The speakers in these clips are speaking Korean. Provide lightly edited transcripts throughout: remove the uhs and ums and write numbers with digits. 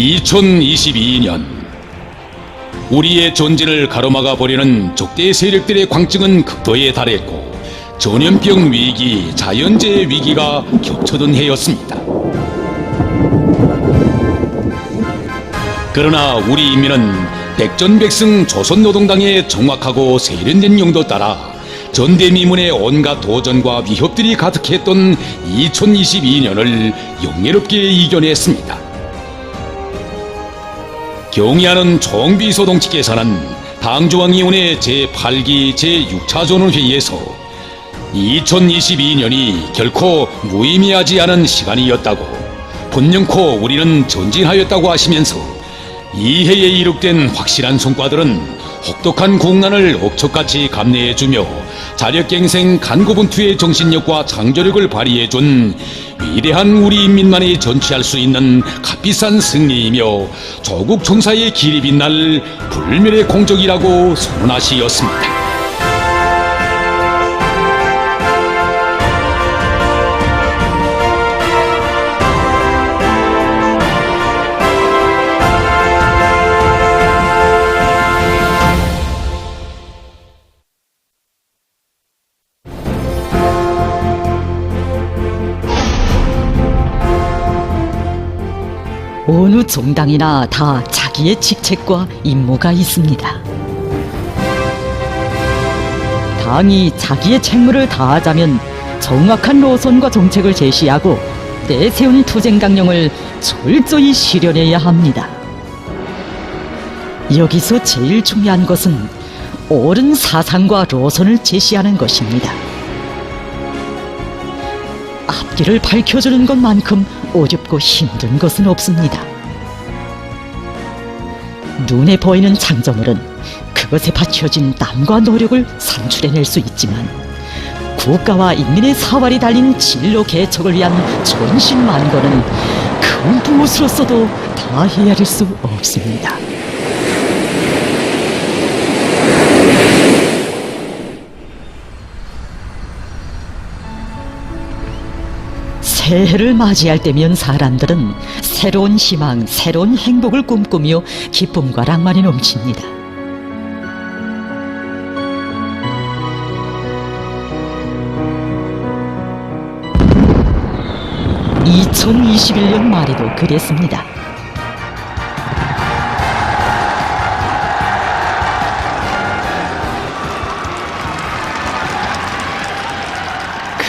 2022년 우리의 존재를 가로막아 버리는 적대 세력들의 광증은 극도에 달했고 전염병 위기, 자연재해 위기가 겹쳐든 해였습니다. 그러나 우리 인민은 백전백승 조선노동당의 정확하고 세련된 용도 따라 전대미문의 온갖 도전과 위협들이 가득했던 2022년을 영예롭게 이겨냈습니다. 경의하는 총비서동지께서는 당조항위원회 제8기 제6차 전원회의에서 2022년이 결코 무의미하지 않은 시간이었다고, 분명코 우리는 전진하였다고 하시면서 이 해에 이룩된 확실한 성과들은 혹독한 국난을 억척같이 감내해주며 자력갱생 간고분투의 정신력과 창조력을 발휘해준 위대한 우리 인민만이 전취할 수 있는 값비싼 승리이며 조국 청사의 길이 빛날 불멸의 공적이라고 선언하시었습니다. 어느 정당이나 다 자기의 직책과 임무가 있습니다. 당이 자기의 책무를 다하자면 정확한 노선과 정책을 제시하고 내세운 투쟁 강령을 철저히 실현해야 합니다. 여기서 제일 중요한 것은 옳은 사상과 노선을 제시하는 것입니다. 앞길을 밝혀주는 것만큼 어렵고 힘든 것은 없습니다. 눈에 보이는 장점물은 그것에 바쳐진 땀과 노력을 산출해낼 수 있지만 국가와 인민의 사활이 달린 진로 개척을 위한 전신만고는 그 무엇으로서도 다 헤아릴 수 없습니다. 새해를 맞이할 때면 사람들은 새로운 희망, 새로운 행복을 꿈꾸며 기쁨과 낭만이 넘칩니다. (2021년) 말에도 그랬습니다.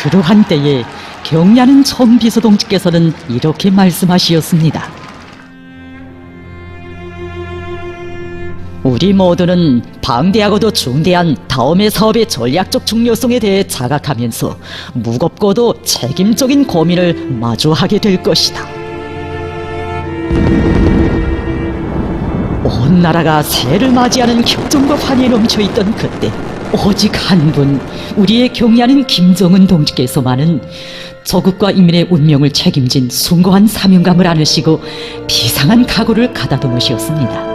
그러한 때에 경의하는 총비서동지께서는 이렇게 말씀하시었습니다. 우리 모두는 방대하고도 중대한 다음의 사업의 전략적 중요성에 대해 자각하면서 무겁고도 책임적인 고민을 마주하게 될 것이다. 온 나라가 새해를 맞이하는 격정과 환희에 넘쳐있던 그때 오직 한 분, 우리의 경의하는 김정은 동지께서만은 조국과 인민의 운명을 책임진 숭고한 사명감을 안으시고 비상한 각오를 가다듬으셨습니다.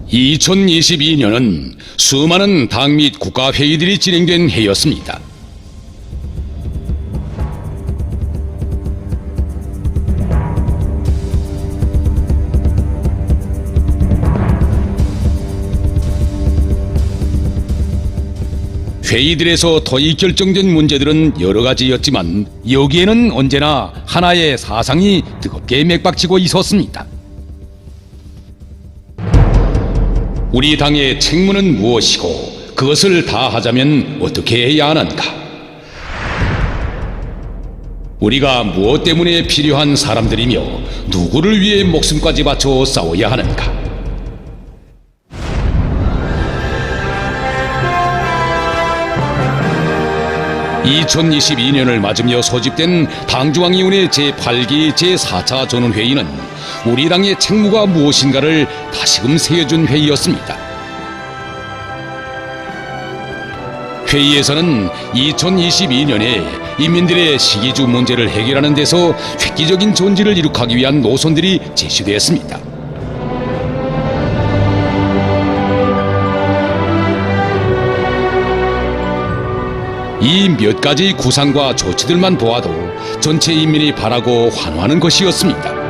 (2022년은) 수많은 당 및 국가회의들이 진행된 해였습니다. 회의들에서 토의 결정된 문제들은 여러 가지였지만 여기에는 언제나 하나의 사상이 뜨겁게 맥박치고 있었습니다. 우리 당의 책무는 무엇이고 그것을 다하자면 어떻게 해야 하는가? 우리가 무엇 때문에 필요한 사람들이며 누구를 위해 목숨까지 바쳐 싸워야 하는가? (2022년을) 맞으며 소집된 당중앙위원회 제8기 제4차 전원회의는 우리 당의 책무가 무엇인가를 다시금 새겨준 회의였습니다. 회의에서는 2022년에 인민들의 식이주 문제를 해결하는 데서 획기적인 존재를 이룩하기 위한 노선들이 제시되었습니다. 이 몇 가지 구상과 조치들만 보아도 전체 인민이 바라고 환호하는 것이었습니다.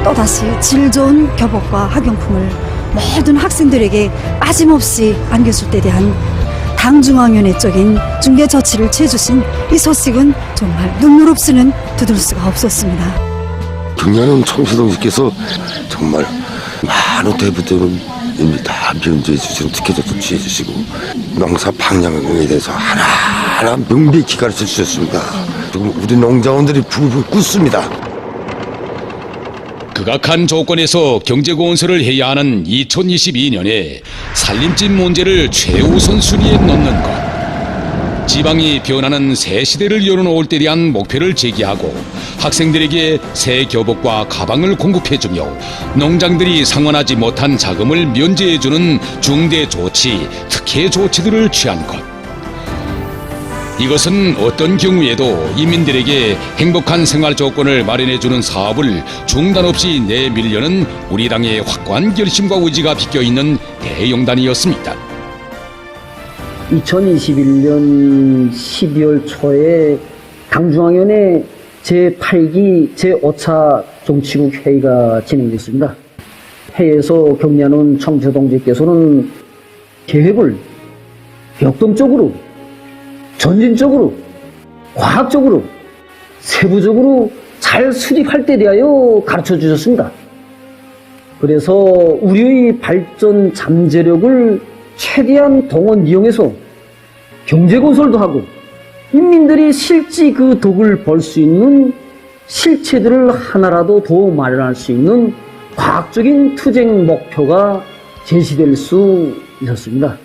또다시 질 좋은 교복과 학용품을 모든 학생들에게 빠짐없이 안겨줄 때 대한 당중앙위원회적인 중대 조치를 취해주신 이 소식은 정말 눈물 없이는 두들 수가 없었습니다. 경리하는 청소동지께서 정말 많은 대부들은 이미 다 면제해 주시고 특혜도 취해 주시고 농사 방향에 대해서 하나하나 명백히 가르쳐 주셨습니다. 지금 우리 농자원들이 부부 꿇습니다. 극악한 조건에서 경제공헌서를 해야 하는 2022년에 살림집 문제를 최우선 순위에 놓는 것. 지방이 변하는 새 시대를 열어놓을 때 대한 목표를 제기하고 학생들에게 새 교복과 가방을 공급해주며 농장들이 상환하지 못한 자금을 면제해주는 중대 조치, 특혜 조치들을 취한 것. 이것은 어떤 경우에도 인민들에게 행복한 생활 조건을 마련해주는 사업을 중단 없이 내밀려는 우리 당의 확고한 결심과 의지가 비껴있는 대용단이었습니다. 2021년 12월 초에 당중앙위원회 제8기 제5차 정치국 회의가 진행됐습니다. 회의에서 격려하는 청취동지께서는 계획을 역동적으로, 전진적으로, 과학적으로, 세부적으로 잘 수립할 때 대하여 가르쳐 주셨습니다. 그래서 우리의 발전 잠재력을 최대한 동원 이용해서 경제 건설도 하고 인민들이 실제 그 덕을 볼 수 있는 실체들을 하나라도 더 마련할 수 있는 과학적인 투쟁 목표가 제시될 수 있었습니다.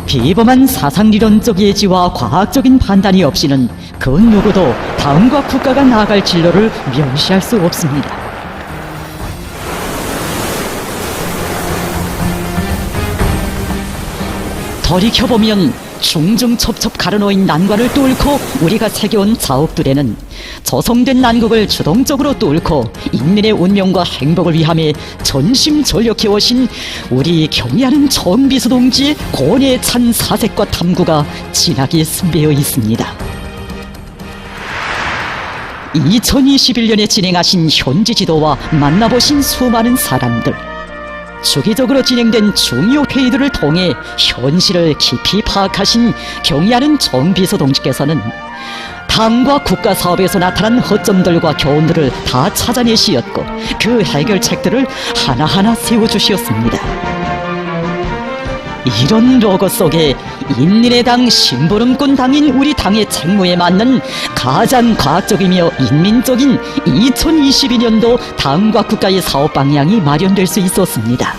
비범한 사상리론적 예지와 과학적인 판단이 없이는 그 누구도 당과 국가가 나아갈 진로를 명시할 수 없습니다. 돌이켜보면 중중첩첩 가려놓인 난관을 뚫고 우리가 새겨온 자업들에는 조성된 난국을 주동적으로 뚫고 인민의 운명과 행복을 위함에 전심전력해 오신 우리 경의하는 정비수 동지의 고뇌에 찬 사색과 탐구가 진하게 스며여 있습니다. 2021년에 진행하신 현지 지도와 만나보신 수많은 사람들, 주기적으로 진행된 중요 회의들을 통해 현실을 깊이 파악하신 경의하는 정비서 동지께서는 당과 국가 사업에서 나타난 허점들과 교훈들을 다 찾아내시었고 그 해결책들을 하나하나 세워주시었습니다. 이런 로고 속에 인민의당 심부름꾼 당인 우리 당의 책무에 맞는 가장 과학적이며 인민적인 2022년도 당과 국가의 사업 방향이 마련될 수 있었습니다.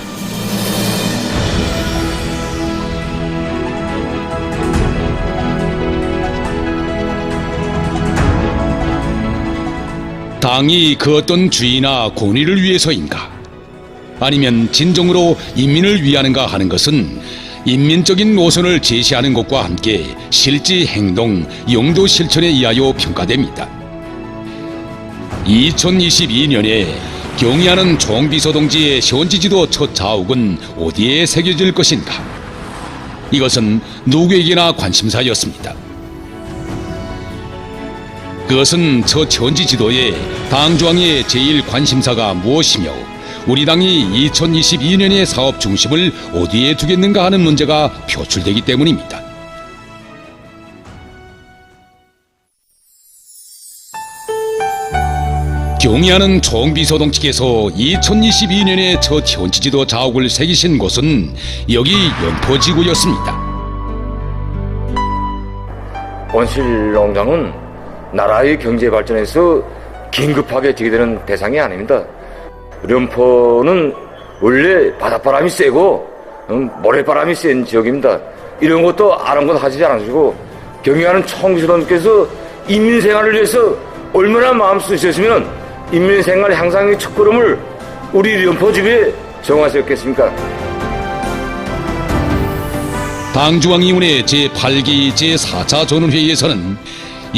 당이 그 어떤 주의나 권위를 위해서인가? 아니면 진정으로 인민을 위하는가 하는 것은 인민적인 노선을 제시하는 것과 함께 실제 행동, 용도 실천에 의하여 평가됩니다. 2022년에 경의하는 총비서 동지의 현지지도 첫 자욱은 어디에 새겨질 것인가? 이것은 누구에게나 관심사였습니다. 그것은 첫 현지지도에 당중앙의 제1 관심사가 무엇이며 우리 당이 2022년의 사업 중심을 어디에 두겠는가 하는 문제가 표출되기 때문입니다. 경의하는 총비서동지께서 2022년에 첫 현지지도 자욱을 새기신 곳은 여기 연포지구였습니다. 온실농장은 나라의 경제 발전에서 긴급하게 제기되는 대상이 아닙니다. 연포는 원래 바닷바람이 세고 모래바람이 센 지역입니다. 이런 것도 아랑곳 하시지 않으시고 경의하는 총비서님께서 인민 생활을 위해서 얼마나 마음 쓰셨으면 인민 생활 향상의 첫걸음을 우리 연포지구에 정하셨겠습니까? 당중앙위원회 제8기 제4차 전원회의에서는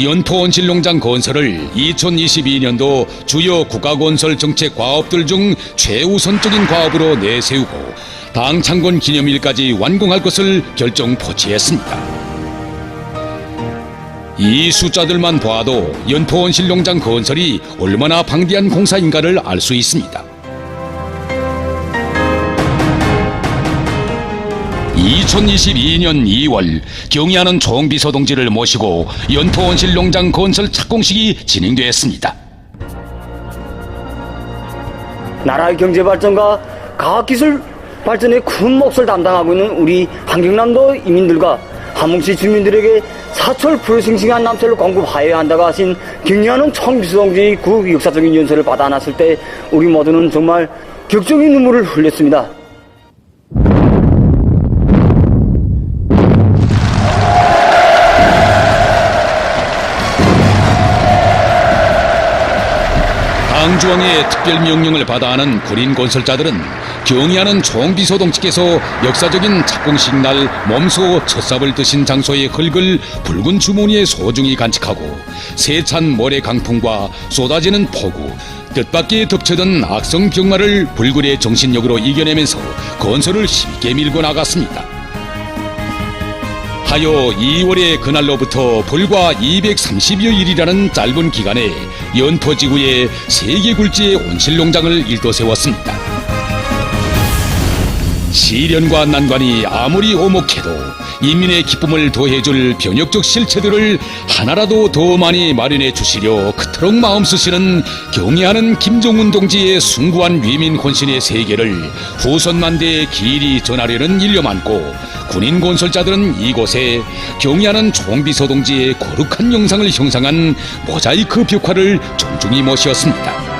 연포온실농장 건설을 2022년도 주요 국가건설 정책 과업들 중 최우선적인 과업으로 내세우고 당 창건 기념일까지 완공할 것을 결정 포치했습니다. 이 숫자들만 봐도 연포온실농장 건설이 얼마나 방대한 공사인가를 알 수 있습니다. 2022년 2월 경의하는 총비서 동지를 모시고 연포온실농장 건설 착공식이 진행됐습니다. 나라의 경제 발전과 과학기술 발전에 큰 몫을 담당하고 있는 우리 한경남도 이민들과 함흥시 주민들에게 사철 불싱싱한 남철을 공급하여야 한다고 하신 경의하는 총비서 동지의 그 역사적인 연설을 받아 안았을 때 우리 모두는 정말 격정의 눈물을 흘렸습니다. 당중앙의 특별 명령을 받아 하는 군인 건설자들은 경의하는 총비서 동지께서 역사적인 착공식 날 몸소 첫삽을 드신 장소의 흙을 붉은 주머니에 소중히 간직하고 세찬 모래 강풍과 쏟아지는 폭우, 뜻밖의 덮쳐든 악성 병마를 불굴의 정신력으로 이겨내면서 건설을 힘있게 밀고 나갔습니다. 하여 2월의 그날로부터 불과 230여 일이라는 짧은 기간에 연포지구에 세계 굴지의 온실농장을 일도세웠습니다. 시련과 난관이 아무리 오목해도 인민의 기쁨을 더해줄 변혁적 실체들을 하나라도 더 많이 마련해 주시려 그토록 마음 쓰시는 경의하는 김정은 동지의 숭고한 위민 혼신의 세계를 후손만대에 길이 전하려는 일념 안고 군인 건설자들은 이곳에 경의하는 총비서 동지의 거룩한 영상을 형상한 모자이크 벽화를 정중히 모셨습니다.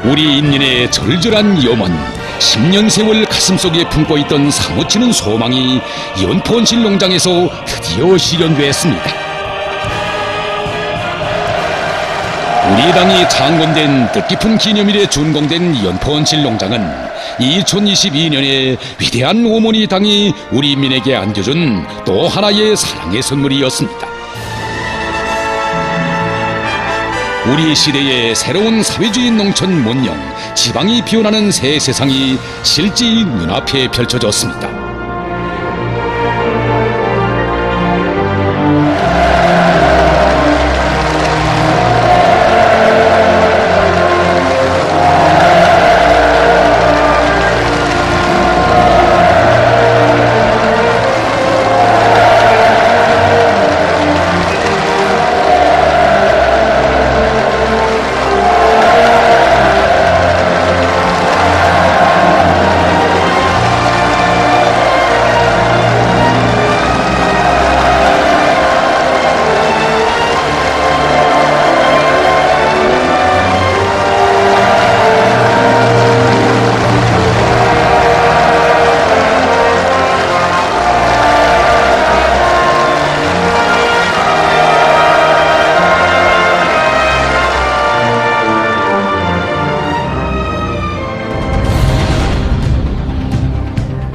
우리 인민의 절절한 염원, 10년 세월 가슴속에 품고 있던 사무치는 소망이 연포온실농장에서 드디어 실현됐습니다. 우리 당이 창건된 뜻깊은 기념일에 준공된 연포온실농장은 2022년에 위대한 어머니 당이 우리 인민에게 안겨준 또 하나의 사랑의 선물이었습니다. 우리 시대의 새로운 사회주의 농촌 문명, 지방이 피어나는 새 세상이 실제 눈앞에 펼쳐졌습니다.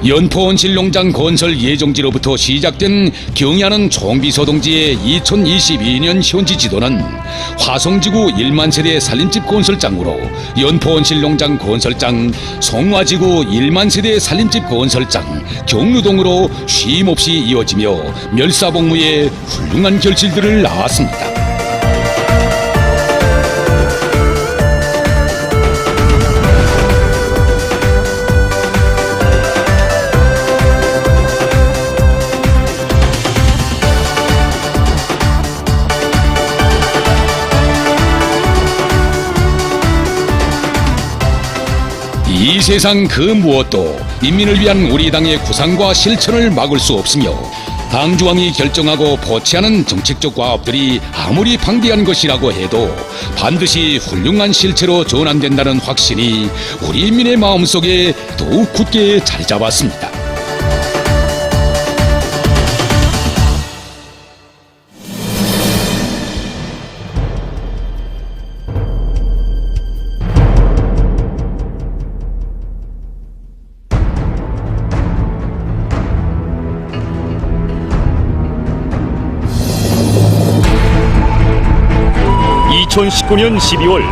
연포온실농장 건설 예정지로부터 시작된 경의하는 총비서 동지의 2022년 현지 지도는 화성지구 1만 세대 살림집 건설장으로 연포온실농장 건설장, 송화지구 1만 세대 살림집 건설장, 경루동으로 쉼없이 이어지며 멸사복무의 훌륭한 결실들을 낳았습니다. 이 세상 그 무엇도 인민을 위한 우리 당의 구상과 실천을 막을 수 없으며 당중앙이 결정하고 포치하는 정책적 과업들이 아무리 방대한 것이라고 해도 반드시 훌륭한 실체로 전환된다는 확신이 우리 인민의 마음속에 더욱 굳게 자리 잡았습니다. 2019년 12월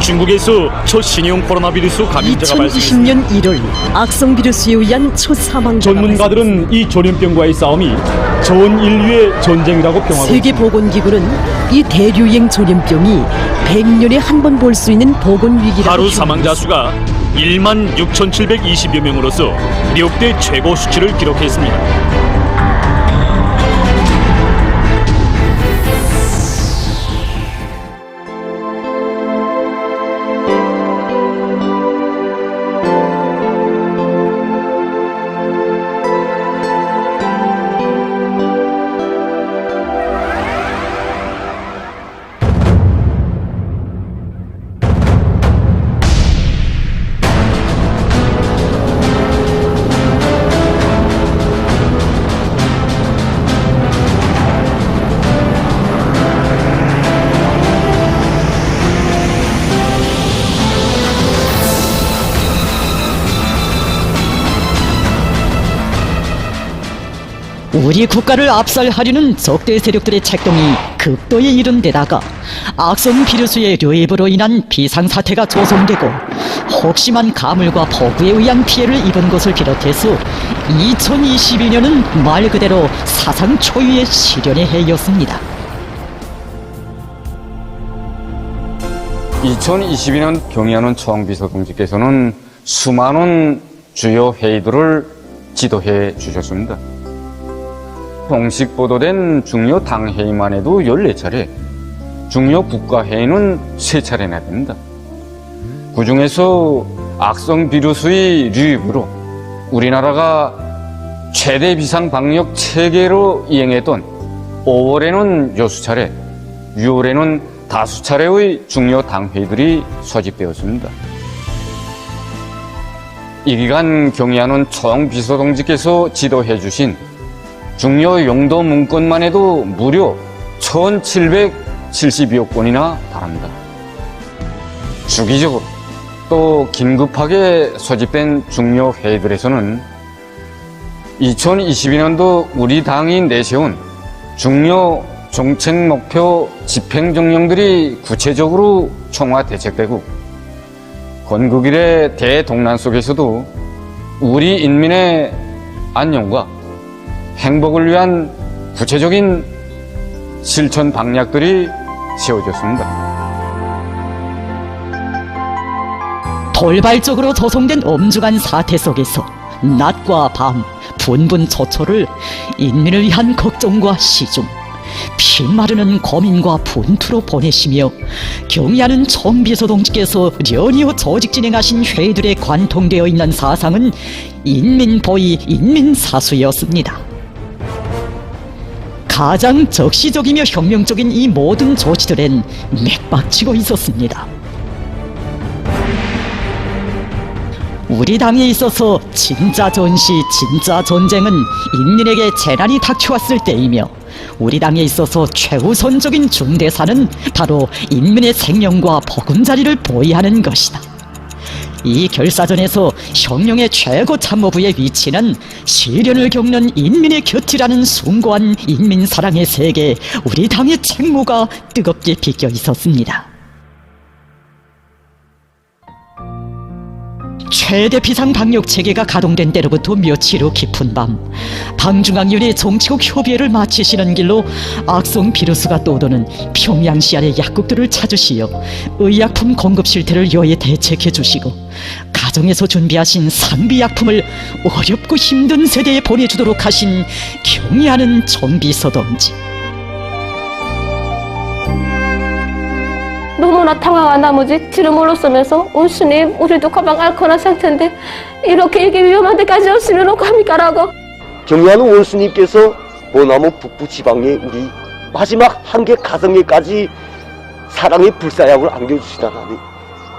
중국에서 첫 신형 코로나 비루스 감염자가 발생했습니다. 2020년 1월 악성 비루스에 의한 첫 사망자가 전문가들은 이 전염병과의 싸움이 전 인류의 전쟁이라고 평하고 세계보건기구는 이 대류행 전염병이 100년에 한 번 볼 수 있는 보건위기라고 하루 사망자 수가 16,720여 명으로서 역대 최고 수치를 기록했습니다. 우리 국가를 압살하려는 적대 세력들의 책동이 극도에 이른 데다가 악성 비루스의 유입으로 인한 비상사태가 조성되고 혹심한 가물과 폭우에 의한 피해를 입은 것을 비롯해서 2022년은 말 그대로 사상 초유의 시련의 해였습니다. 2022년 경의하는 초항비서동지께서는 수많은 주요 회의들을 지도해 주셨습니다. 공식 보도된 중요 당회의만 해도 14차례, 중요 국가회의는 3차례나 됩니다. 그 중에서 악성 비루스의 유입으로 우리나라가 최대 비상 방역 체계로 이행했던 5월에는 여수 차례, 6월에는 다수 차례의 중요 당회의들이 소집되었습니다. 이 기간 경의하는 초항비서동지께서 지도해 주신 중요 용도 문건만 해도 무려 1,772여 건이나 달합니다. 주기적으로 또 긴급하게 소집된 중요 회의들에서는 2022년도 우리 당이 내세운 중요 정책 목표 집행 정령들이 구체적으로 총화 대책되고 건국일의 대동란 속에서도 우리 인민의 안녕과 행복을 위한 구체적인 실천 방략들이 세워졌습니다. 돌발적으로 조성된 엄중한 사태 속에서 낮과 밤 분분초초를 인민을 위한 걱정과 시중, 피마르는 고민과 분투로 보내시며 경의하는 총비서동지께서 연이어 조직 진행하신 회의들에 관통되어 있는 사상은 인민보위 인민사수였습니다. 가장 적시적이며 혁명적인 이 모든 조치들엔 맥박치고 있었습니다. 우리 당에 있어서 진짜 전시, 진짜 전쟁은 인민에게 재난이 닥쳐왔을 때이며 우리 당에 있어서 최우선적인 중대사는 바로 인민의 생명과 보금자리를 보위하는 것이다. 이 결사전에서 혁명의 최고 참모부의 위치는 시련을 겪는 인민의 곁이라는 숭고한 인민사랑의 세계에 우리 당의 책무가 뜨겁게 비껴 있었습니다. 최대 비상 방역 체계가 가동된 때로부터 며칠 후 깊은 밤, 방중앙위원회 정치국 협의회를 마치시는 길로 악성 비루스가 떠도는 평양시 안의 약국들을 찾으시어 의약품 공급 실태를 여에 대책해 주시고 가정에서 준비하신 상비약품을 어렵고 힘든 세대에 보내주도록 하신 경의하는 총비서동지. 너무나 당황한 나머지 뒤를 물러서면서 온스님, 우리도 가방 앓거나 상태인데 이렇게 이게 위험한 데까지 없으면 어떡합니까라고. 경의하는 원수님께서 보나무 북부 지방의 우리 마지막 한계 가정에까지 사랑의 불사약을 안겨주시다니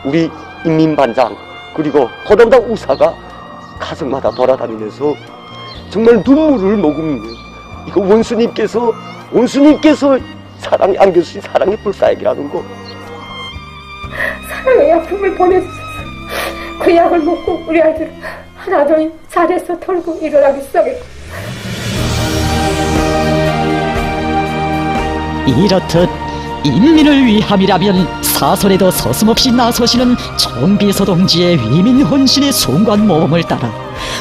우리 인민반장 그리고 거담당 우사가 가정마다 돌아다니면서 정말 눈물을 머금는 이거 원수님께서 사랑이 안겨주신 사랑의 불사약이라는 거. 사랑의 약품을 보내주셔서 그 약을 먹고 우리 아들 하나둘 자리에서 털고 일어나기 시작했고. 이렇듯 인민을 위함이라면 사설에도 서슴없이 나서시는 정비서 동지의 위민 헌신의 숭고한 모험을 따라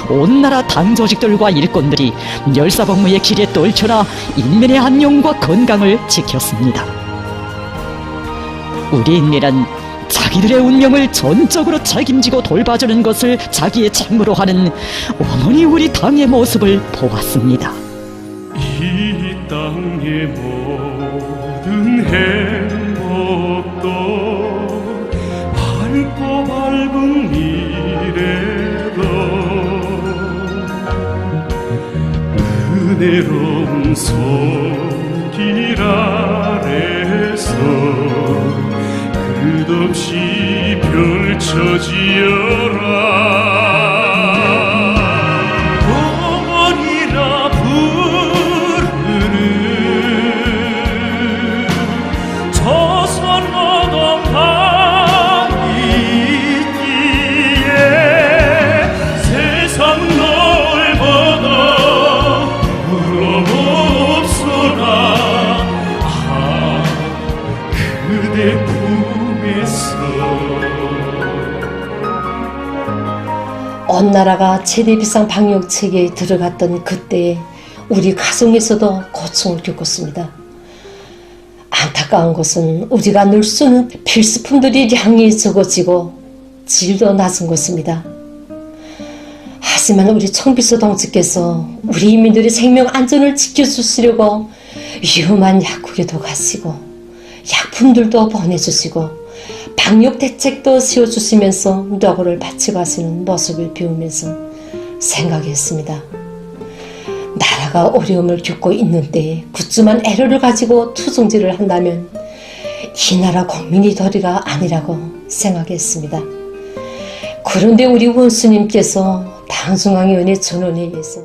온 나라 당 조직들과 일꾼들이 멸사복무의 길에 떨쳐나 인민의 안녕과 건강을 지켰습니다. 우리 인민은 자기들의 운명을 전적으로 책임지고 돌봐주는 것을 자기의 책무로 하는 어머니 우리 당의 모습을 보았습니다. 이 땅의 모든 행복도 밝고 밝은 미래도 은혜로운 손길 아래서 끝없이 펼쳐지어라. 어머니라 부르는 조선 노동당이 있기에 세상 넓어도 부러없소나. 그대 온 나라가 최대 비상 방역 체계에 들어갔던 그때에 우리 가정에서도 고충을 겪었습니다. 안타까운 것은 우리가 늘 쓰는 필수품들이 양이 적어지고 질도 낮은 것입니다. 하지만 우리 청비서 동지께서 우리 인민들의 생명 안전을 지켜주시려고 위험한 약국에도 가시고 약품들도 보내주시고 방역 대책도 세워주시면서 노고를 바치고 하시는 모습을 배우면서 생각했습니다. 나라가 어려움을 겪고 있는데 굿즈만 애로를 가지고 투정질을 한다면 이 나라 국민이 도리가 아니라고 생각했습니다. 그런데 우리 원수님께서 당중앙위원회 전원에 의해서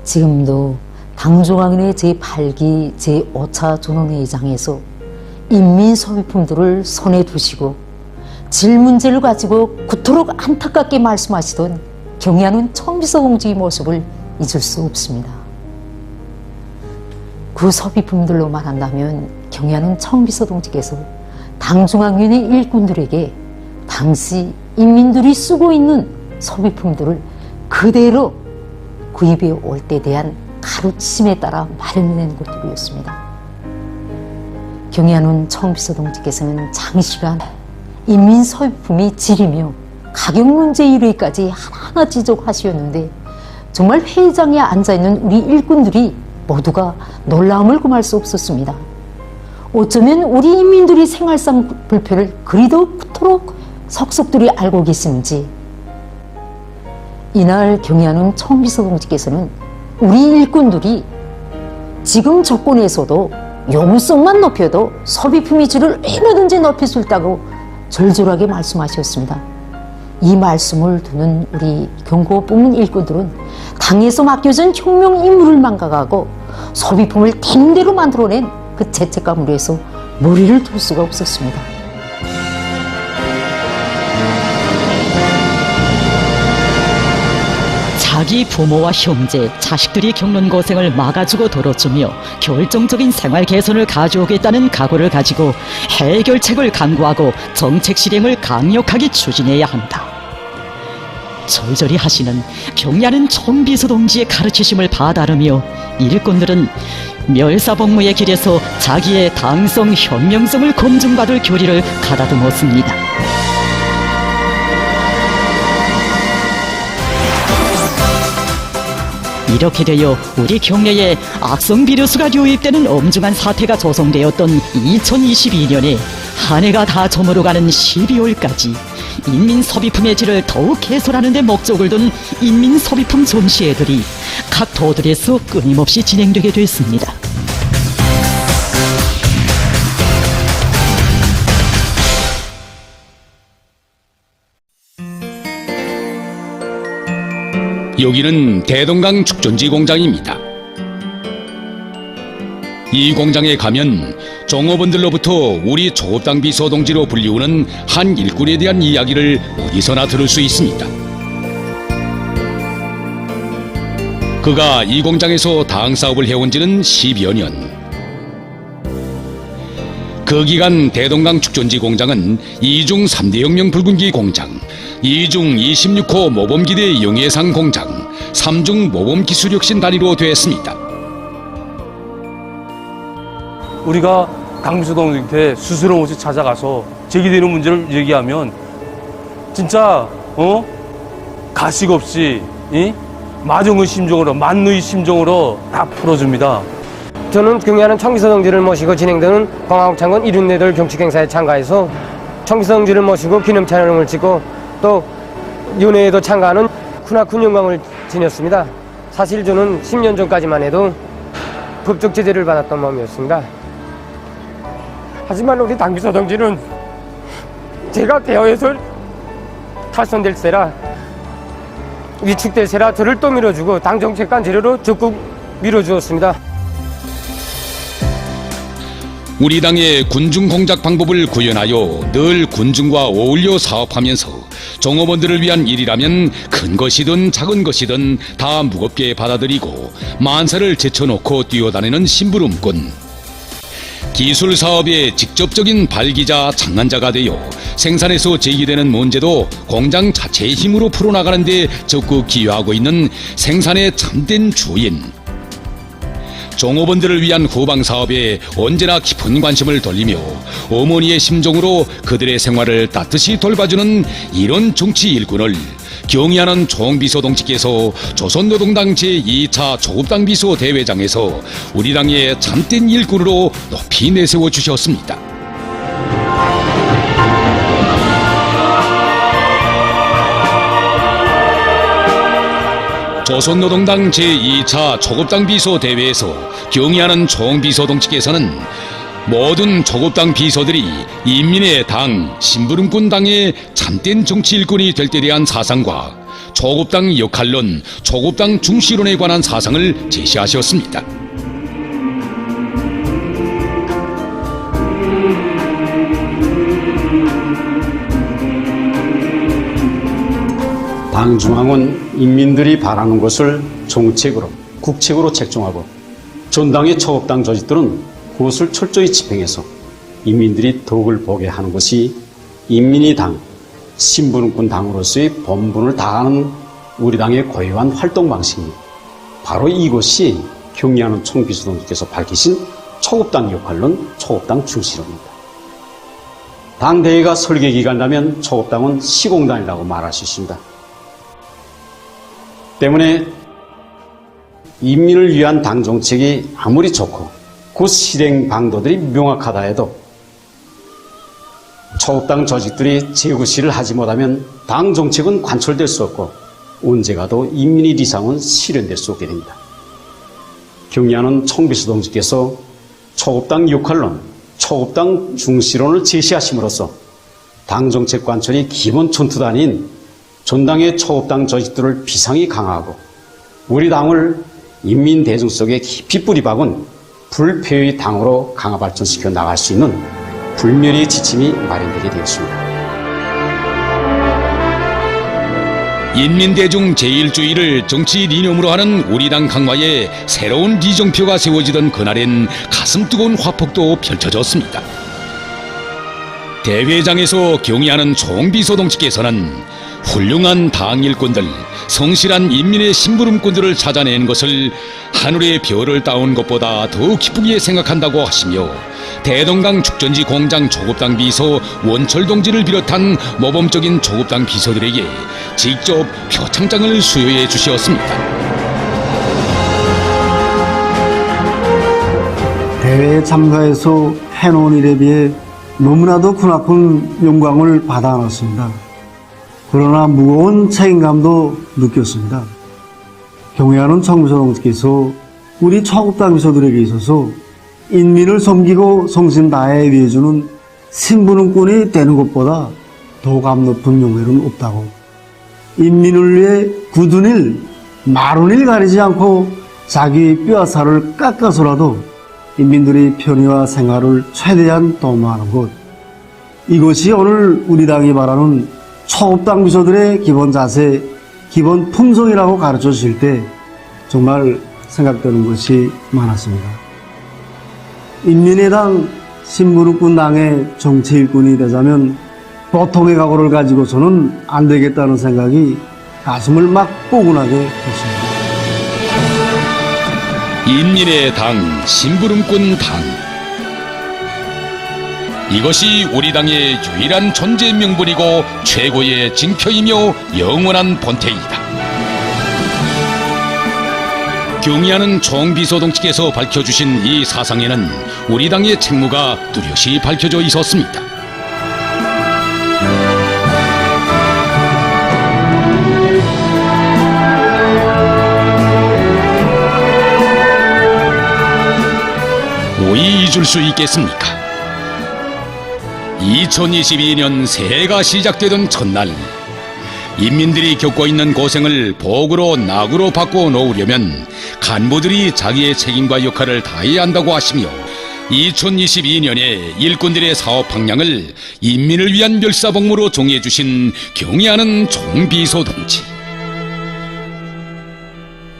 지금도 당중앙위원회 제8기 제5차 전원회의장에서 인민소비품들을 손에 두시고 질 문제를 가지고 그토록 안타깝게 말씀하시던 경의하는 청비서 동지의 모습을 잊을 수 없습니다. 그 소비품들로 말한다면 경의하는 청비서 동지께서 당중앙위원회 일꾼들에게 당시 인민들이 쓰고 있는 소비품들을 그대로 구입해 올 때 대한 가르침에 따라 마련된 것들이었습니다. 경의하는 청비서 동지께서는 장시간 인민 소비품이 질이며 가격 문제 1위까지 하나하나 지적하시었는데 정말 회의장에 앉아있는 우리 일꾼들이 모두가 놀라움을 금할 수 없었습니다. 어쩌면 우리 인민들이 생활상 불편을 그리도록 속속들이 알고 계시는지 이날 경의하는 청비서 동지께서는 우리 일꾼들이 지금 조건에서도 요구성만 높여도 소비품의 질을 얼마든지 높일 수 있다고 절절하게 말씀하셨습니다. 이 말씀을 듣는 우리 경고부문 일꾼들은 당에서 맡겨진 혁명 임무를 망각하고 소비품을 되는 대로 만들어낸 그 죄책감으로 해서 머리를 둘 수가 없었습니다. 자기 부모와 형제, 자식들이 겪는 고생을 막아주고 덜어주며 결정적인 생활 개선을 가져오겠다는 각오를 가지고 해결책을 강구하고 정책 실행을 강력하게 추진해야 한다. 절절히 하시는 경의하는 청비서 동지의 가르치심을 받아르며 일꾼들은 멸사복무의 길에서 자기의 당성, 현명성을 검증받을 교리를 가다듬었습니다. 이렇게 되어 우리 경내에 악성 비료수가 유입되는 엄중한 사태가 조성되었던 2022년에 한 해가 다 저물어가는 12월까지 인민소비품의 질을 더욱 개선하는 데 목적을 둔 인민소비품 전시회들이 각 도들에서 끊임없이 진행되게 됐습니다. 여기는 대동강 축전지 공장입니다. 이 공장에 가면 종업원들로부터 우리 조업당 비서동지로 불리우는 한 일꾼에 대한 이야기를 어디서나 들을 수 있습니다. 그가 이 공장에서 당 사업을 해온 지는 10여 년. 그 기간 대동강 축전지 공장은 2중 3대 혁명 붉은기 공장, 2중 26호 모범기대 영예상 공장, 3중 모범기술혁신 단위로 되었습니다. 우리가 강비서동한테 스스럼 없이 찾아가서 제기되는 문제를 얘기하면 진짜 가식 없이 마정의 심정으로 만누의 심정으로 다 풀어줍니다. 저는 경의하는 청비서동지를 모시고 진행되는 광화국창건 168 경축행사에 참가해서 청비서동지를 모시고 기념촬영을 찍고 또 윤회에도 참가하는 크나큰 영광을 지녔습니다. 사실 저는 10년 전까지만 해도 법적 제재를 받았던 마음이었습니다. 하지만 우리 당비서동지는 제가 대여에서 탈선될세라 위축될세라 저를 또 밀어주고 당정책관 재료로 적극 밀어주었습니다. 우리 당의 군중 공작 방법을 구현하여 늘 군중과 어울려 사업하면서 종업원들을 위한 일이라면 큰 것이든 작은 것이든 다 무겁게 받아들이고 만사를 제쳐놓고 뛰어다니는 심부름꾼. 기술 사업의 직접적인 발기자 장난자가 되어 생산에서 제기되는 문제도 공장 자체의 힘으로 풀어나가는 데 적극 기여하고 있는 생산의 참된 주인. 종업원들을 위한 후방 사업에 언제나 깊은 관심을 돌리며 어머니의 심정으로 그들의 생활을 따뜻이 돌봐주는 이런 정치 일꾼을 경의하는 총비서동지께서 조선노동당 제2차 조국당 비서 대회장에서 우리 당의 참된 일꾼으로 높이 내세워 주셨습니다. 조선노동당 제2차 조국당 비서 대회에서 경의하는 총비서동지께서는 모든 조국당 비서들이 인민의 당, 심부름꾼 당의 참된 정치 일꾼이 될 때 대한 사상과 조국당 역할론, 조국당 중시론에 관한 사상을 제시하셨습니다. 당중앙은 인민들이 바라는 것을 정책으로, 국책으로 책정하고 전당의 초급당 조직들은 그것을 철저히 집행해서 인민들이 덕을 보게 하는 것이 인민이 당, 심부름꾼 당으로서의 본분을 다하는 우리 당의 고유한 활동 방식입니다. 바로 이것이 경의하는 총비서동지께서 밝히신 초급당 역할론, 초급당 중시론입니다. 당대회가 설계기간이라면 초급당은 시공단이라고 말하셨습니다. 때문에 인민을 위한 당 정책이 아무리 좋고 그 실행 방도들이 명확하다 해도 초급당 조직들이 제구시를 하지 못하면 당 정책은 관철될 수 없고 언제 가도 인민의理想은 실현될 수 없게 됩니다. 경의하는 총비서동지께서 초급당 역할론, 초급당 중시론을 제시하심으로써 당 정책 관철이 기본 전투단인 전당의 초급당 조직들을 비상히 강화하고 우리 당을 인민 대중 속에 깊이 뿌리박은 불패의 당으로 강화 발전시켜 나갈 수 있는 불멸의 지침이 마련되게 되었습니다. 인민대중 제1주의를 정치 이념으로 하는 우리 당 강화에 새로운 리정표가 세워지던 그날엔 가슴 뜨거운 화폭도 펼쳐졌습니다. 대회장에서 경의하는 총비서동지께서는 훌륭한 당 일꾼들, 성실한 인민의 심부름꾼들을 찾아낸 것을 하늘의 별을 따온 것보다 더 기쁘게 생각한다고 하시며 대동강 축전지 공장 조급당 비서 원철동지를 비롯한 모범적인 조급당 비서들에게 직접 표창장을 수여해 주셨습니다. 대회에 참가해서 해놓은 일에 비해 너무나도 크나큰 영광을 받아놨습니다. 그러나 무거운 책임감도 느꼈습니다. 경의하는 총비서동지께서 우리 초급당 비서들에게 있어서 인민을 섬기고 성신 다해 위해주는 심부름꾼이 되는 것보다 더 감높은 영예는 없다고, 인민을 위해 굳은 일, 마른 일 가리지 않고 자기 뼈와 살을 깎아서라도 인민들의 편의와 생활을 최대한 도모하는 것, 이것이 오늘 우리 당이 말하는 초급당 비서들의 기본 자세, 기본 품성이라고 가르쳐 주실 때 정말 생각되는 것이 많았습니다. 인민의 당, 신무릎군 당의 정치 일꾼이 되자면 보통의 각오를 가지고서는 안 되겠다는 생각이 가슴을 막 뽀근하게 했습니다. 인민의 당, 심부름꾼 당. 이것이 우리 당의 유일한 존재 명분이고 최고의 징표이며 영원한 본태이다. 경의하는 총비서동지께서 밝혀주신 이 사상에는 우리 당의 책무가 뚜렷이 밝혀져 있었습니다. 오이 잊을 수 있겠습니까? 2022년 새해가 시작되던 첫날, 인민들이 겪고 있는 고생을 복으로 낙으로 바꿔 놓으려면 간부들이 자기의 책임과 역할을 다해야 한다고 하시며 2022년에 일꾼들의 사업 방향을 인민을 위한 멸사복무로 정해 주신 경의하는 총비서동지.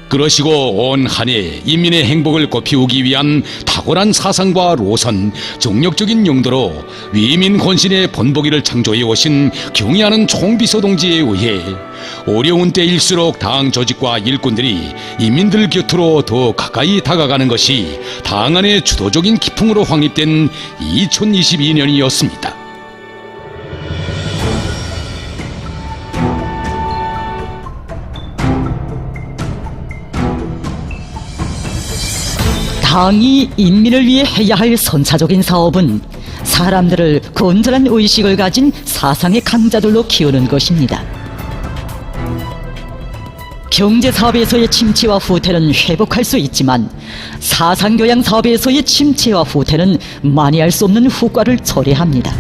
그러시고 온 한 해 인민의 행복을 꽃피우기 위한 탁월한 사상과 로선, 정력적인 용도로 위민 혼신의 본보기를 창조해 오신 경의하는 총비서동지에 의해 어려운 때일수록 당 조직과 일꾼들이 인민들 곁으로 더 가까이 다가가는 것이 당 안의 주도적인 기풍으로 확립된 2022년이었습니다. 당이 인민을 위해 해야 할 선차적인 사업은 사람들을 건전한 의식을 가진 사상의 강자들로 키우는 것입니다. 경제사업에서의 침체와 후퇴는 회복할 수 있지만 사상교양 사업에서의 침체와 후퇴는 만회할 수 없는 후과를 초래합니다.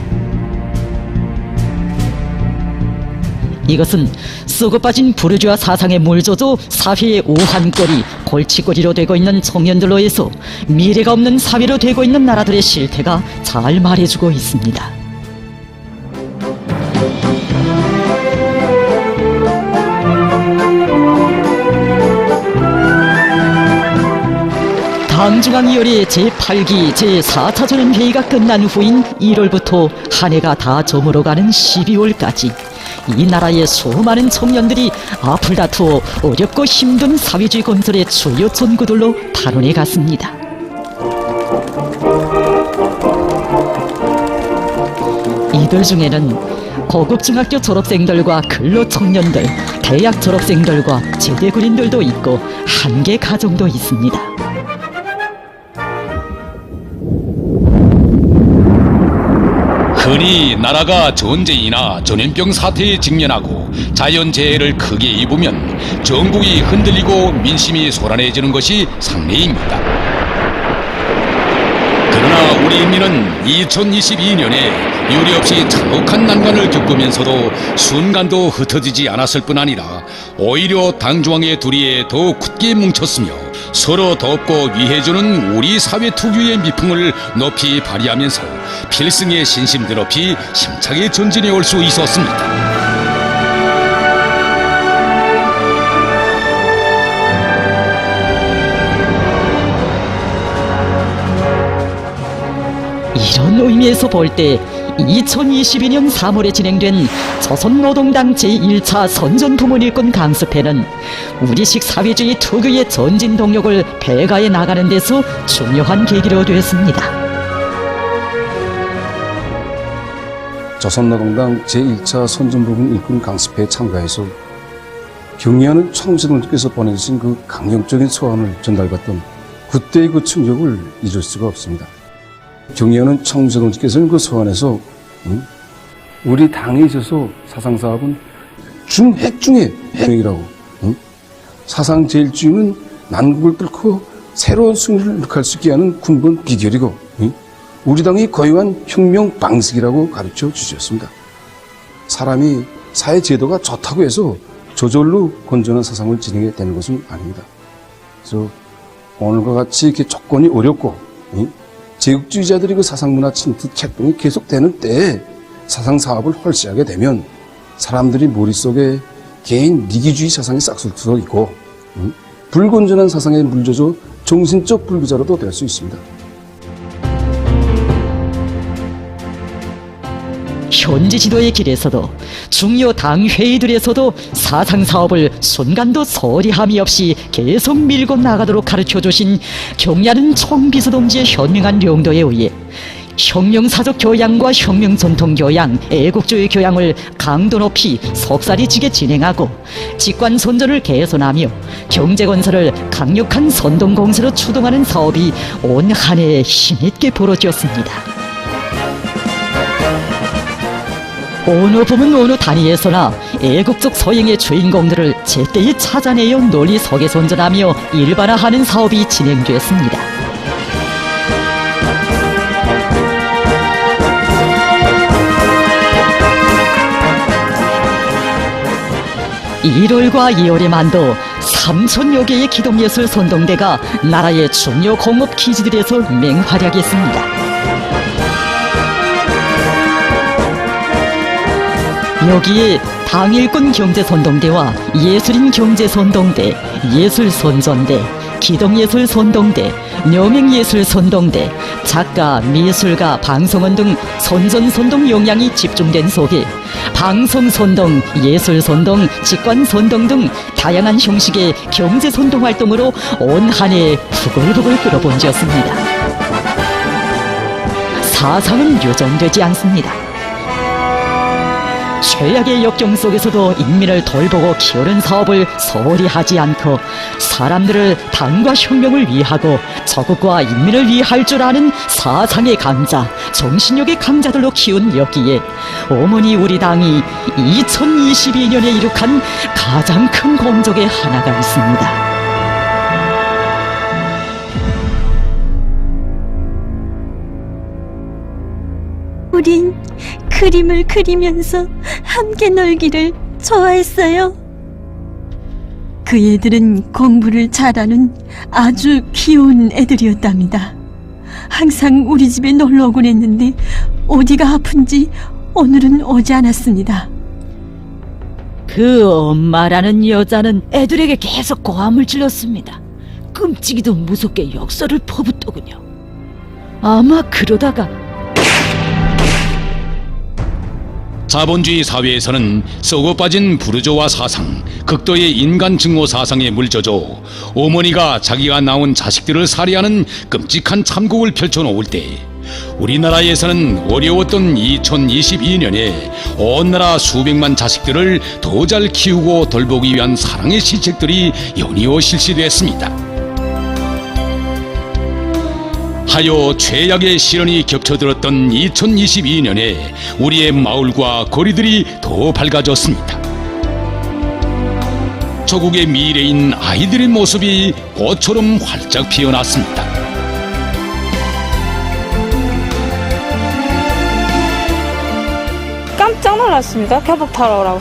이것은 썩어 빠진 부르주아 사상에 물젖어 사회의 오한거리, 골칫거리로 되고 있는 청년들로 해서 미래가 없는 사회로 되고 있는 나라들의 실태가 잘 말해주고 있습니다. 당중앙위원회 제8기 제4차 전원회의가 끝난 후인 1월부터 한 해가 다 저물어가는 12월까지 이 나라의 수많은 청년들이 앞을 다투어 어렵고 힘든 사회주의 건설의 주요 전구들로 탄원해 갔습니다. 이들 중에는 고급 중학교 졸업생들과 근로 청년들, 대학 졸업생들과 제대 군인들도 있고 한계 가정도 있습니다. 흔히 나라가 전쟁이나 전염병 사태에 직면하고 자연재해를 크게 입으면 전국이 흔들리고 민심이 소란해지는 것이 상례입니다. 그러나 우리 인민은 2022년에 유례없이 참혹한 난관을 겪으면서도 순간도 흩어지지 않았을 뿐 아니라 오히려 당중앙의 둘이에 더 굳게 뭉쳤으며 서로 돕고 위해주는 우리 사회 특유의 미풍을 높이 발휘하면서 필승의 신심들 높이 힘차게 전진해 올 수 있었습니다. 이런 의미에서 볼 때 2022년 3월에 진행된 조선노동당 제1차 선전부문일꾼 강습회는 우리식 사회주의 특유의 전진 동력을 배가해 나가는 데서 중요한 계기로 되었습니다. 조선노동당 제1차 선전부문 일꾼 강습회에 참가해서 경의하는 총비서동지께서 보내주신 그 강력적인 소원을 전달받던 그때의 그 충격을 잊을 수가 없습니다. 경의하는 총비서동지께서는 그 소환에서 우리 당에 있어서 사상사업은 핵 중에 핵이라고 사상제일주의는 난국을 뚫고 새로운 승리를 이룩할 수 있게 하는 근본 비결이고 우리 당이 거유한 혁명 방식이라고 가르쳐 주셨습니다. 사람이 사회제도가 좋다고 해서 저절로 건전한 사상을 진행해 되는 것은 아닙니다. 그래서 오늘과 같이 이렇게 조건이 어렵고 제국주의자들이 그 사상문화 침투 책동이 계속되는 때에 사상사업을 헐시하게 되면 사람들이 머릿속에 개인 니기주의 사상이 싹쓸 있고 불건전한 사상에 물젖어 정신적 불구자로도 될 수 있습니다. 현지 지도의 길에서도 중요 당 회의들에서도 사상 사업을 순간도 소리함이 없이 계속 밀고 나가도록 가르쳐 주신 경야는 총비서동지의 현명한 용도에 의해 혁명사적 교양과 혁명 전통 교양, 애국주의 교양을 강도 높이 속살이 지게 진행하고 직관 선전을 개선하며 경제 건설을 강력한 선동 공세로 추동하는 사업이 온 한 해에 힘있게 벌어졌습니다. 어느 부문 어느 단위에서나 애국적 소행의 주인공들을 제때에 찾아내어 널리 소개 선전하며 일반화하는 사업이 진행됐습니다. 1월과 2월에만도 3,000여 개의 기동예술 선동대가 나라의 중요 공업 기지들에서 맹활약했습니다. 여기에 당일권 경제선동대와 예술인 경제선동대, 예술선전대, 기동예술선동대, 여명예술선동대, 작가, 미술가, 방송원 등 선전선동 역량이 집중된 속에 방송선동, 예술선동, 직관선동 등 다양한 형식의 경제선동 활동으로 온 한 해 부글부글 끓어본지였습니다. 사상은 유정되지 않습니다. 최악의 역경 속에서도 인민을 돌보고 키우는 사업을 소홀히 하지 않고 사람들을 당과 혁명을 위하고 조국과 인민을 위할 줄 아는 사상의 강자, 정신력의 강자들로 키운 여기에 어머니 우리 당이 2022년에 이룩한 가장 큰 공적의 하나가 있습니다. 우린 그림을 그리면서 함께 놀기를 좋아했어요. 그 애들은 공부를 잘하는 아주 귀여운 애들이었답니다. 항상 우리 집에 놀러 오곤 했는데 어디가 아픈지 오늘은 오지 않았습니다. 그 엄마라는 여자는 애들에게 계속 고함을 질렀습니다. 끔찍이도 무섭게 역설을 퍼붓더군요. 아마 그러다가 자본주의 사회에서는 썩어 빠진 부르조아 사상, 극도의 인간 증오 사상에 물젖어 어머니가 자기가 낳은 자식들을 살해하는 끔찍한 참국을 펼쳐놓을 때 우리나라에서는 어려웠던 2022년에 온 나라 수백만 자식들을 더 잘 키우고 돌보기 위한 사랑의 시책들이 연이어 실시됐습니다. 하여 최악의 시련이 겹쳐들었던 2022년에 우리의 마을과 거리들이 더 밝아졌습니다. 조국의 미래인 아이들의 모습이 꽃처럼 활짝 피어났습니다. 깜짝 놀랐습니다. 교복 타러 오라고.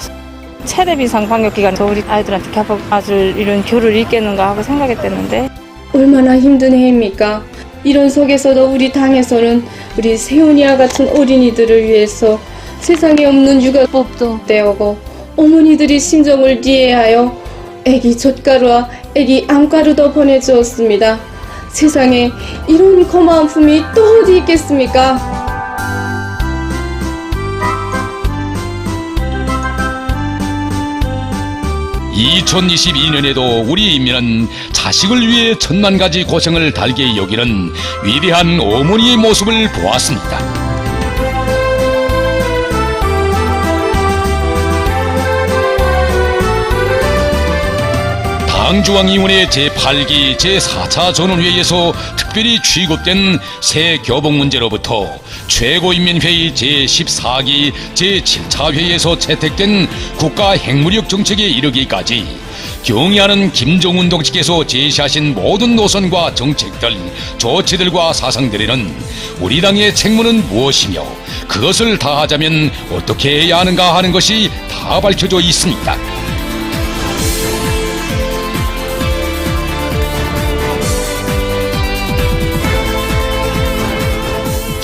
체레비상 방역기간에서 우리 아이들한테 교복 아주 이런 교를 읽겠는가 하고 생각했댔는데 얼마나 힘든 해입니까? 이런 속에서도 우리 당에서는 우리 세훈이와 같은 어린이들을 위해서 세상에 없는 육아법도 떼어고 어머니들이 심정을 이해하여 애기 젓가루와 애기 안가루도 보내주었습니다. 세상에 이런 고마운 품이 또 어디 있겠습니까? 2022년에도 우리 인민은 자식을 위해 천만 가지 고생을 달게 여기는 위대한 어머니의 모습을 보았습니다. 당중앙위원회 제8기 제4차 전원회의에서 특별히 취급된 새 교복 문제로부터 최고인민회의 제14기 제7차 회의에서 채택된 국가핵무력 정책에 이르기까지 경의하는 김정은 동지께서 제시하신 모든 노선과 정책들, 조치들과 사상들에는 우리 당의 책무는 무엇이며 그것을 다하자면 어떻게 해야 하는가 하는 것이 다 밝혀져 있습니다.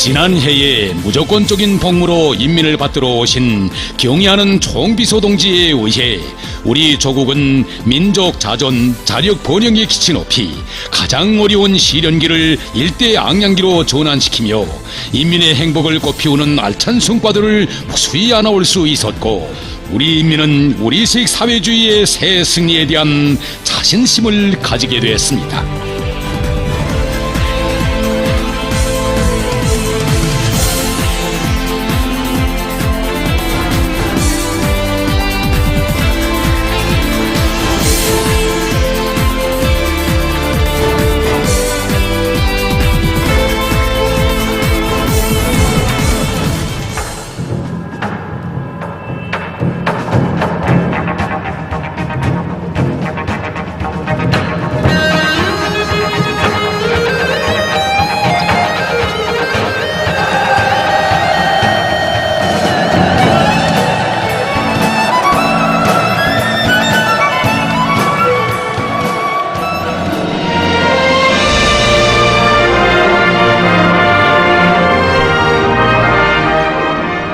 지난해에 무조건적인 복무로 인민을 받들어 오신 경의하는 총비서 동지에 의해 우리 조국은 민족 자존, 자력 번영의 기치 높이 가장 어려운 시련기를 일대양양기로 전환시키며 인민의 행복을 꽃피우는 알찬 성과들을 무수히 안아올 수 있었고, 우리 인민은 우리식 사회주의의 새 승리에 대한 자신심을 가지게 되었습니다.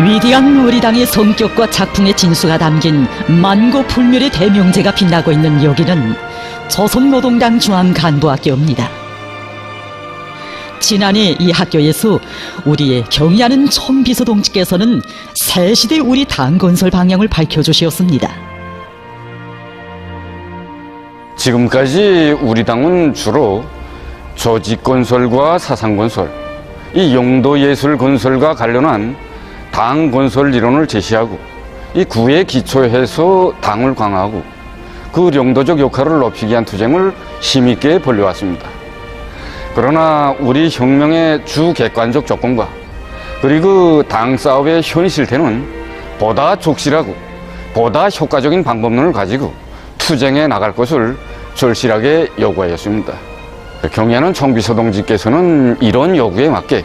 위대한 우리 당의 성격과 작품의 진수가 담긴 만고불멸의 대명제가 빛나고 있는 여기는 조선노동당 중앙간부학교입니다. 지난해 이 학교에서 우리의 경의하는 총비서 동지께서는 새시대 우리 당 건설 방향을 밝혀주셨습니다. 지금까지 우리 당은 주로 조직건설과 사상건설, 이 용도예술 건설과 관련한 당 건설 이론을 제시하고 이 구에 기초해서 당을 강화하고 그 용도적 역할을 높이기 위한 투쟁을 힘있게 벌여왔습니다. 그러나 우리 혁명의 주 객관적 조건과 그리고 당 사업의 현실 실태는 보다 족실하고 보다 효과적인 방법론을 가지고 투쟁해 나갈 것을 절실하게 요구하였습니다. 경의하는 총비서 동지께서는 이런 요구에 맞게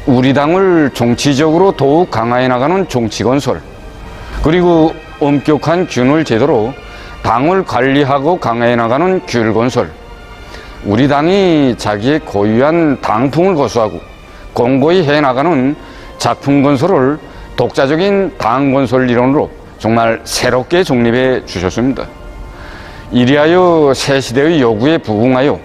우리 당을 정치적으로 더욱 강화해 나가는 정치건설, 그리고 엄격한 균을 제도로 당을 관리하고 강화해 나가는 귤건설, 우리 당이 자기의 고유한 당풍을 고수하고 공고히 해나가는 작품건설을 독자적인 당건설 이론으로 정말 새롭게 정립해 주셨습니다. 이리하여 새 시대의 요구에 부응하여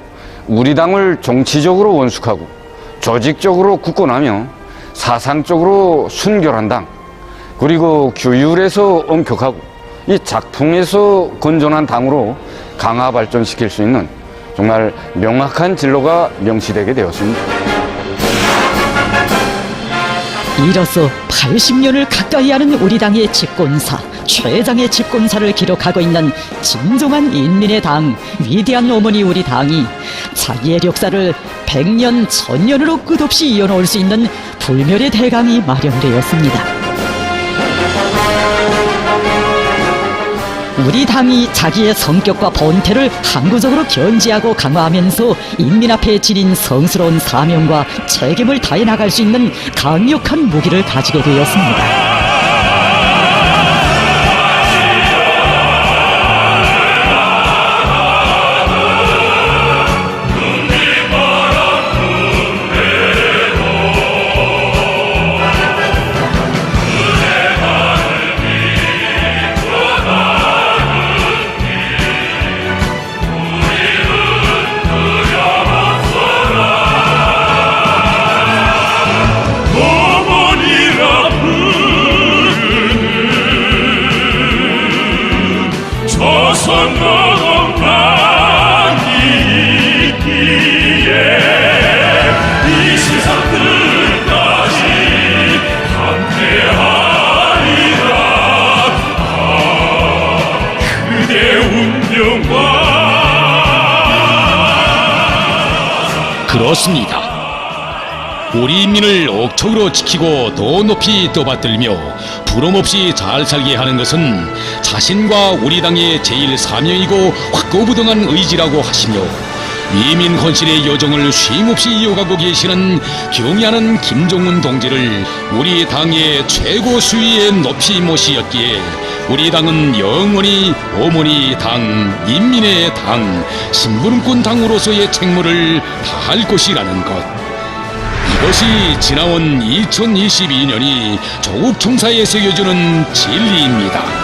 우리 당을 정치적으로 원숙하고 조직적으로 굳건하며 사상적으로 순결한 당, 그리고 규율에서 엄격하고 이 작품에서 건전한 당으로 강화 발전시킬 수 있는 정말 명확한 진로가 명시되게 되었습니다. 이로써 80년을 가까이 하는 우리 당의 집권사, 최장의 집권사를 기록하고 있는 진정한 인민의 당, 위대한 어머니 우리 당이 자기의 역사를 100년, 1000년으로 끝없이 이어놓을 수 있는 불멸의 대강이 마련되었습니다. 우리 당이 자기의 성격과 본태를 항구적으로 견지하고 강화하면서 인민 앞에 지닌 성스러운 사명과 책임을 다해 나갈 수 있는 강력한 무기를 가지게 되었습니다. 그렇습니다. 우리 인민을 억척으로 지키고 더 높이 떠받들며 부름없이 잘 살게 하는 것은 자신과 우리 당의 제일 사명이고 확고부동한 의지라고 하시며, 위민 헌신의 여정을 쉼없이 이어가고 계시는 경의하는 김종훈 동지를 우리 당의 최고 수위에 높이 모시었기에 우리 당은 영원히 어머니 당, 인민의 당, 심부름꾼 당으로서의 책무를 다할 것이라는 것, 이것이 지나온 2022년이 조국 총사에 새겨주는 진리입니다.